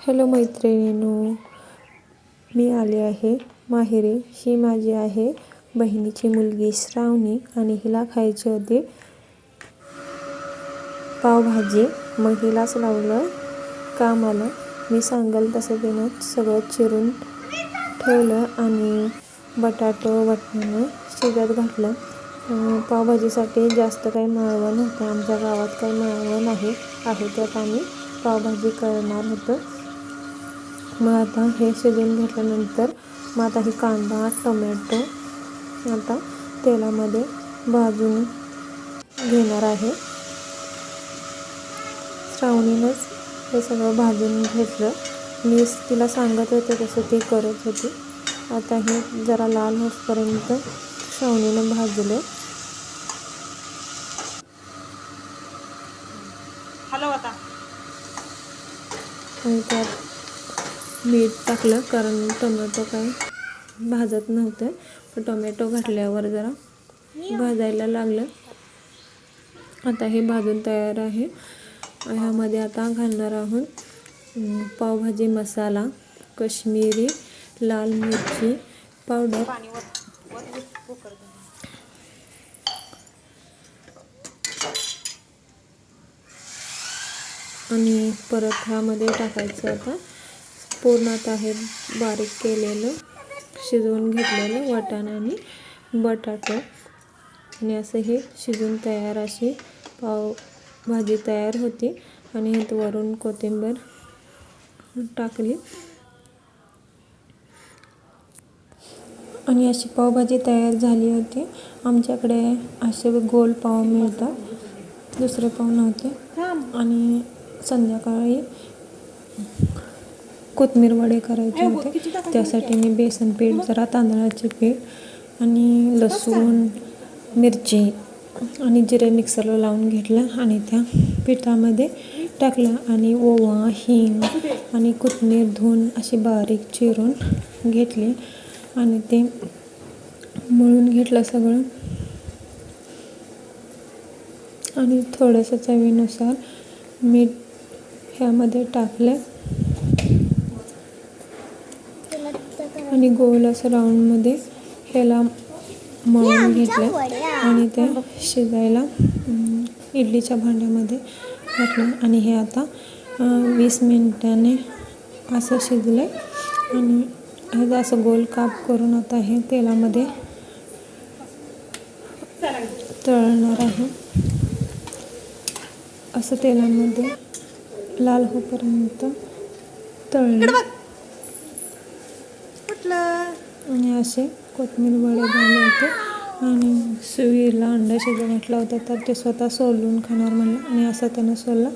Hello मैत्रिणींनो, मी आले आहे माहेरी. ही माझी आहे बहिणीची मुलगी श्रावणी आणि हिला खायची होती पावभाजी. मग हिलाच लावलं कामाला. मी सांगेल तसं तिनं सगळं चिरून ठेवलं आणि बटाटो वाटाणा शिजत घातलं. पावभाजीसाठी जास्त काही माळवं नव्हतं, आमच्या गावात काही माळवं नाही आहे, त्यात आम्ही पावभाजी करणार होतो. मग आता हे शिजवून घेतल्यानंतर मग आता ही कांदा टोमॅटो आता तेलामध्ये भाजून घेणार आहे. श्रावणीनंच हे सगळं भाजून घेतलं. मी तिला सांगत होते तसं ती करत होती. आता हे जरा लाल होईपर्यंत श्रावणीनं भाजलं. आणि त्यात मीठ टाकलं कारण टोमॅटो काय भाजत नव्हतं, पण टोमॅटो घातल्यावर जरा भाजायला लागलं. आता हे भाजून तयार आहे. ह्यामध्ये आता घालणार आहोत पावभाजी मसाला, काश्मीरी लाल मिरची पावडर आणि परत ह्यामध्ये टाकायचं आता पूर्ण आता हे बारीक केलेलं शिजवून घेतलेलं वाटाणा आणि बटाटा आणि असं हे शिजून तयार अशी पावभाजी तयार होती. आणि ह्यात वरून कोथिंबीर टाकली आणि अशी पावभाजी तयार झाली होती. आमच्याकडे असे गोल पाव मिळतात, दुसरे पाव नव्हते. आणि संध्याकाळी कोथिंबीर वडे करायचे होते, त्यासाठी मी बेसन पीठ, जरा तांदळाचे पीठ आणि लसूण मिरची आणि जिरे मिक्सरला लावून घेतलं आणि त्या पिठामध्ये टाकलं आणि ओवा हिंग आणि कोथिंबीर धुवून अशी बारीक चिरून घेतली आणि ते मळून घेतलं सगळं. आणि थोडंसं चवीनुसार मीठ ह्यामध्ये टाकलं आणि गोल असं राऊंडमध्ये ह्याला मळून घेतलं आणि ते शिजायला इडलीच्या भांड्यामध्ये घातलं. आणि हे आता 20 मिनिटांनी असं शिजलं आणि ह्याचा असं गोल काप करून आता हे तेलामध्ये तळणार आहे. असं तेलामध्ये लाल होईपर्यंत तळलं आणि असे कोथिंबीर वडे झाले होते. आणि सुईला अंडा शिजवून घातला होता तर ते स्वतः सोलून खाणार म्हणलं आणि असं त्यानं सोललं.